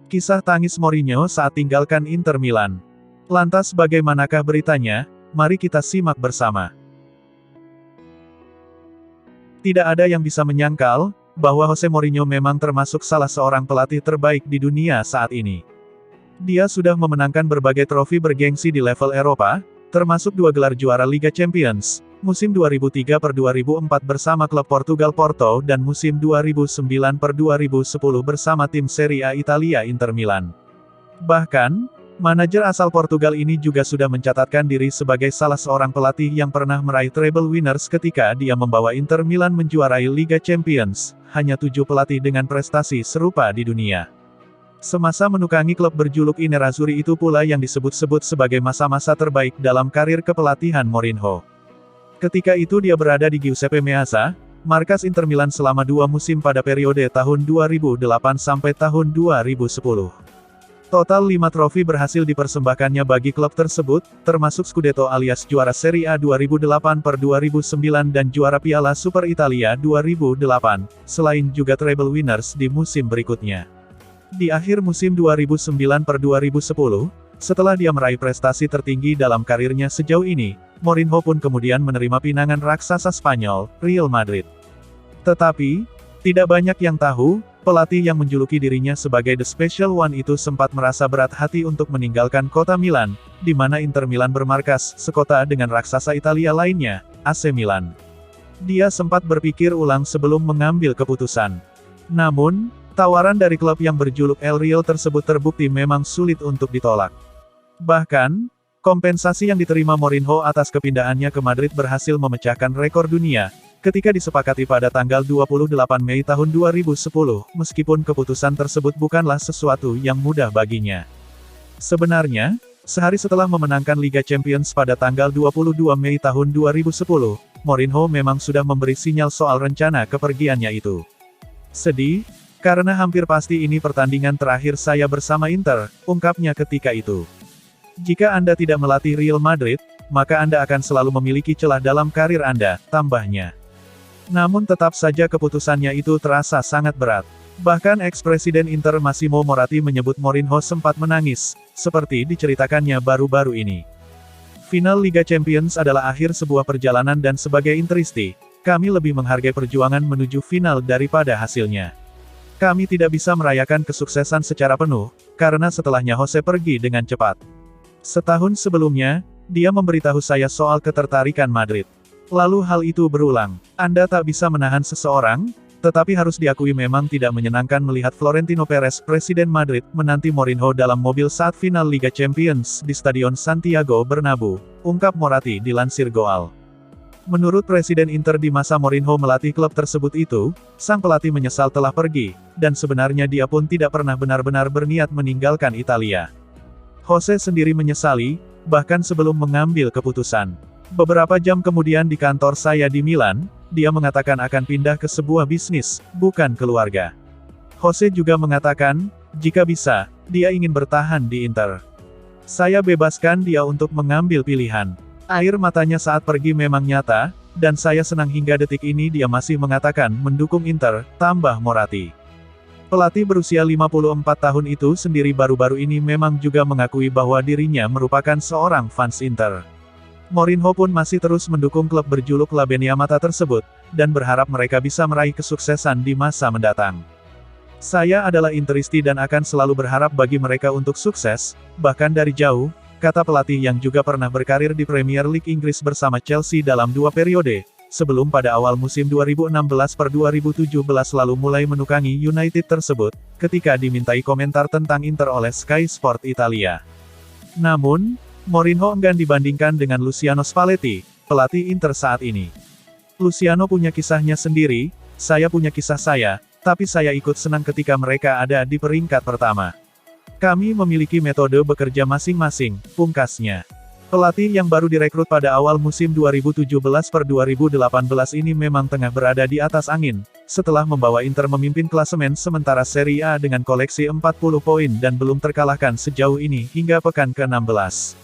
Kisah tangis Mourinho saat tinggalkan Inter Milan. Lantas bagaimanakah beritanya? Mari kita simak bersama. Tidak ada yang bisa menyangkal, bahwa Jose Mourinho memang termasuk salah seorang pelatih terbaik di dunia saat ini. Dia sudah memenangkan berbagai trofi bergengsi di level Eropa, termasuk 2 gelar juara Liga Champions, musim 2003-2004 bersama klub Portugal Porto dan musim 2009-2010 bersama tim Serie A Italia Inter Milan. Bahkan, manajer asal Portugal ini juga sudah mencatatkan diri sebagai salah seorang pelatih yang pernah meraih treble winners ketika dia membawa Inter Milan menjuarai Liga Champions, hanya 7 pelatih dengan prestasi serupa di dunia. Semasa menukangi klub berjuluk I Nerazzurri itu pula yang disebut-sebut sebagai masa-masa terbaik dalam karir kepelatihan Mourinho. Ketika itu dia berada di Giuseppe Meazza, markas Inter Milan selama 2 musim pada periode tahun 2008 sampai tahun 2010. Total 5 trofi berhasil dipersembahkannya bagi klub tersebut, termasuk Scudetto alias juara Serie A 2008-2009 dan juara Piala Super Italia 2008, selain juga treble winners di musim berikutnya. Di akhir musim 2009-2010, setelah dia meraih prestasi tertinggi dalam karirnya sejauh ini, Mourinho pun kemudian menerima pinangan raksasa Spanyol, Real Madrid. Tetapi, tidak banyak yang tahu, pelatih yang menjuluki dirinya sebagai The Special One itu sempat merasa berat hati untuk meninggalkan kota Milan, di mana Inter Milan bermarkas sekota dengan raksasa Italia lainnya, AC Milan. Dia sempat berpikir ulang sebelum mengambil keputusan. Namun, tawaran dari klub yang berjuluk El Real tersebut terbukti memang sulit untuk ditolak. Bahkan, kompensasi yang diterima Mourinho atas kepindahannya ke Madrid berhasil memecahkan rekor dunia, ketika disepakati pada tanggal 28 Mei tahun 2010, meskipun keputusan tersebut bukanlah sesuatu yang mudah baginya. Sebenarnya, sehari setelah memenangkan Liga Champions pada tanggal 22 Mei tahun 2010, Mourinho memang sudah memberi sinyal soal rencana kepergiannya itu. Sedih, karena hampir pasti ini pertandingan terakhir saya bersama Inter, ungkapnya ketika itu. Jika Anda tidak melatih Real Madrid, maka Anda akan selalu memiliki celah dalam karir Anda, tambahnya. Namun tetap saja keputusannya itu terasa sangat berat. Bahkan ex-presiden Inter Massimo Moratti menyebut Mourinho sempat menangis, seperti diceritakannya baru-baru ini. Final Liga Champions adalah akhir sebuah perjalanan dan sebagai Interisti, kami lebih menghargai perjuangan menuju final daripada hasilnya. Kami tidak bisa merayakan kesuksesan secara penuh, karena setelahnya Jose pergi dengan cepat. Setahun sebelumnya, dia memberitahu saya soal ketertarikan Madrid. Lalu hal itu berulang. Anda tak bisa menahan seseorang, tetapi harus diakui memang tidak menyenangkan melihat Florentino Perez, presiden Madrid, menanti Mourinho dalam mobil saat final Liga Champions di Stadion Santiago Bernabeu, ungkap Moratti dilansir Goal. Menurut Presiden Inter di masa Mourinho melatih klub tersebut itu, sang pelatih menyesal telah pergi, dan sebenarnya dia pun tidak pernah benar-benar berniat meninggalkan Italia. Jose sendiri menyesali, bahkan sebelum mengambil keputusan. Beberapa jam kemudian di kantor saya di Milan, dia mengatakan akan pindah ke sebuah bisnis, bukan keluarga. Jose juga mengatakan, jika bisa, dia ingin bertahan di Inter. Saya bebaskan dia untuk mengambil pilihan. Air matanya saat pergi memang nyata, dan saya senang hingga detik ini dia masih mengatakan mendukung Inter, tambah Moratti. Pelatih berusia 54 tahun itu sendiri baru-baru ini memang juga mengakui bahwa dirinya merupakan seorang fans Inter. Mourinho pun masih terus mendukung klub berjuluk La Beniamata tersebut, dan berharap mereka bisa meraih kesuksesan di masa mendatang. Saya adalah Interisti dan akan selalu berharap bagi mereka untuk sukses, bahkan dari jauh, kata pelatih yang juga pernah berkarir di Premier League Inggris bersama Chelsea dalam 2 periode. Sebelum pada awal musim 2016-2017 lalu mulai menukangi United tersebut, ketika dimintai komentar tentang Inter oleh Sky Sport Italia. Namun, Mourinho enggan dibandingkan dengan Luciano Spalletti, pelatih Inter saat ini. Luciano punya kisahnya sendiri, saya punya kisah saya, tapi saya ikut senang ketika mereka ada di peringkat pertama. Kami memiliki metode bekerja masing-masing, pungkasnya. Pelatih yang baru direkrut pada awal musim 2017-2018 ini memang tengah berada di atas angin, setelah membawa Inter memimpin klasemen sementara Serie A dengan koleksi 40 poin dan belum terkalahkan sejauh ini hingga pekan ke-16.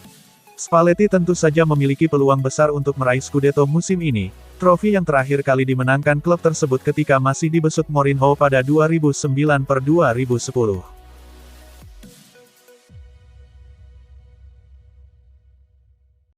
Spalletti tentu saja memiliki peluang besar untuk meraih Scudetto musim ini, trofi yang terakhir kali dimenangkan klub tersebut ketika masih dibesut Mourinho pada 2009-2010.